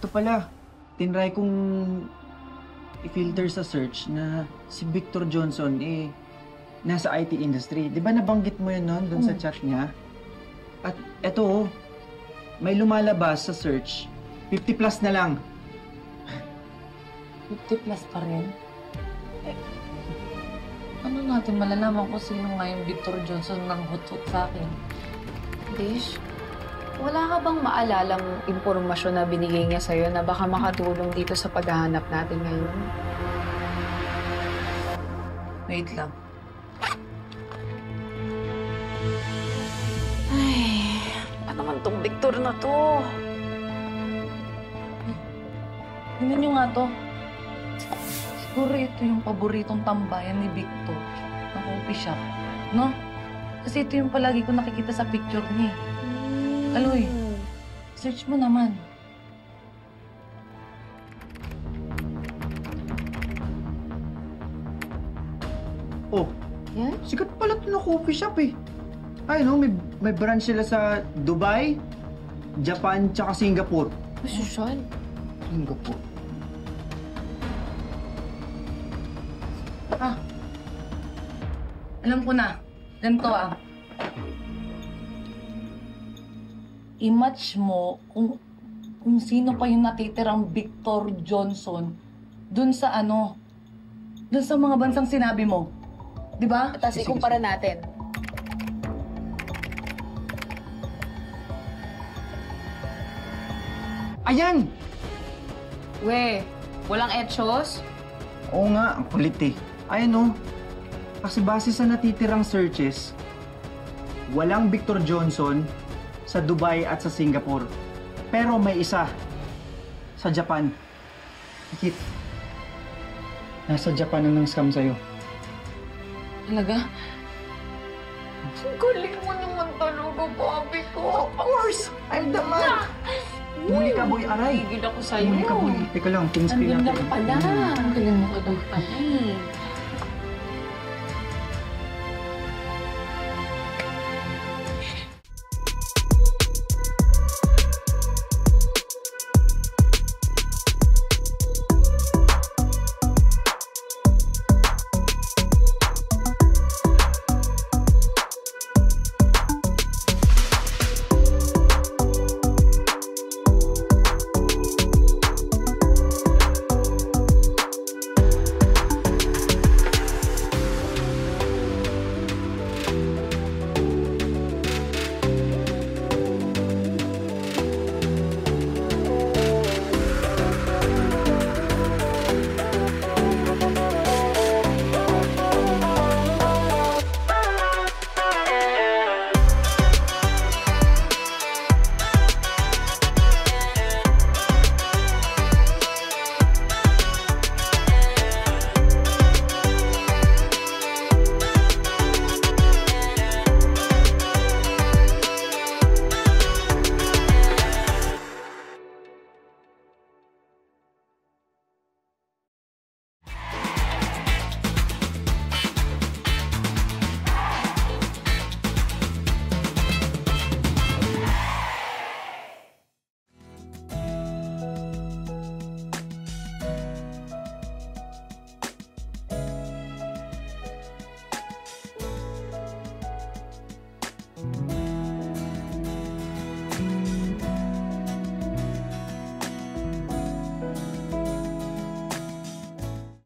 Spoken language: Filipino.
Ito pala, tinry kong i-filter sa search na si Victor Johnson nasa IT industry. Di ba nabanggit mo yun noon dun sa chat niya? At eto, may lumalabas sa search, 50 plus na lang. 50 plus pa rin? Ano natin malalaman kung sino nga yung Victor Johnson ng hutot sa akin? Dish, wala ka bang maalalang impormasyon na binigay niya sa'yo na baka makatulong dito sa paghahanap natin ngayon? Wait lang. Ay, ano naman tong Victor na to? Tingnan nyo nga to. Siguro ito yung paboritong tambayan ni Victor na coffee shop, no? Kasi ito yung palagi ko nakikita sa picture niya. Aloy, search mo naman. Oh, Yan? sikat pala ito na coffee shop eh. Ay no, may branch sila sa Dubai, Japan, tsaka Singapore. Sosyal. Singapore. Ah, alam ko na. Ganito ah. I-match mo kung sino pa yung natitirang Victor Johnson dun sa dun sa mga bansang sinabi mo. Di ba? Tapos ikumpara natin. Ayan! We, walang etsyos? Oo nga, ang kulit eh. Ayan oh. Kasi base sa natitirang searches, walang Victor Johnson sa Dubai at sa Singapore. Pero may isa sa Japan. Kit, nasa Japan ang nang-scam sa'yo. Talaga? Ang galing mo naman talaga, Bobby ko. Of course! I'm the man! Huli ka, boy, aray! Higil ako sa'yo. Huli ka, boy. Teka lang, Ang tin-screen ganda natin. ka pala. Ang galing mo ka doon. Ay.